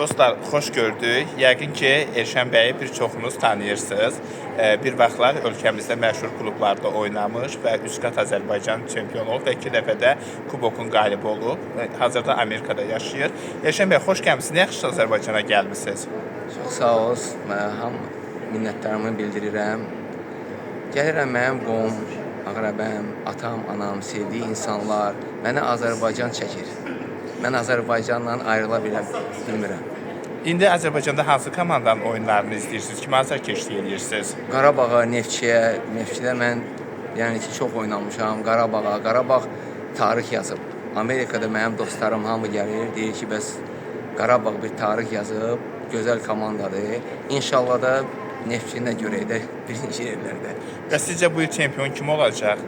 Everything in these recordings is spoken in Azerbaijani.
Dostlar, xoş gördük. Yəqin ki, Elşən bəyi bir çoxunuz tanıyırsınız. Bir vaxtlar ölkəmizdə məşhur klublarda oynamış və 3 qat Azərbaycan çempionu olub və 2 dəfə də kubokun qalibi olub. Hazırda Amerikada yaşayır. Elşən bəy, xoş gəlmisiniz. Nə yaxşı Azərbaycana gəlmisiniz? Çox sağ olun. Mən minnətdarımı bildirirəm. Gəlirəm mənim qovum, əqrəbəm, atam, anam, sevdiyi insanlar mənə Azərbaycan çəkir. Mən Azərbaycanla ayrıla bilmirəm. İndi Azərbaycanda hansı komandanın oyunlarını izləyirsiniz? Kimə azarkeşlik edirsiniz? Qarabağa, Neftçidə mən yəni ki, çox oynamışam. Qarabağ tarix yazıb. Amerikada mənim dostlarım hamı gəlir, deyir ki, bəs Qarabağ bir tarix yazıb, gözəl komandadır. İnşallah da Neftçinə görə də birinci yerlərdə. Və sizcə bu il çempion kim olacaq?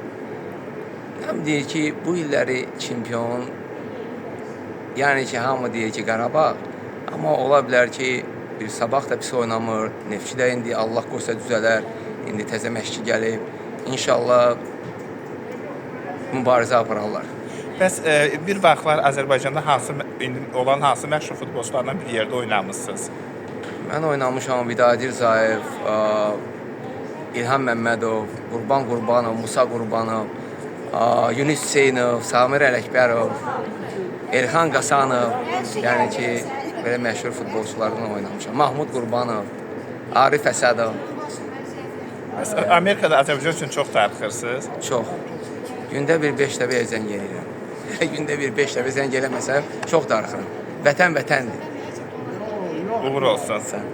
Həm deyir ki, bu illəri çempion, yəni ki, hamı deyir ki, Qarabağ. Amma ola bilər ki, bir Sabah da pis oynamır. Neftçi də indi Allah qoysa düzələr. İndi təzə məşqçi gəlib. İnşallah mübarizə apararlar. Bəs bir vaxtlar Azərbaycanda hansı məşhur futbolçularla bir yerdə oynamışsınız? Mən oynamışam Vidadir Zayev, İlham Məmmədov, Qurban Qurbanov, Musa Qurbanov, Yunus Hüseynov, Samir Ələkbərov, Elxan Qasanov, yəni ki, belə məşhur futbolçularla oynamışam. Mahmud Qurbanov, Arif Əsədov. Amerikada Azərbaycan üçün çox darıxırsınız? Çox. Gündə bir 5 dəfə zəng eləyirəm. Gündə bir 5 dəfə zəng eləməsəm, çox darıxıram. Vətən vətəndir. Uğur olsun. Sən.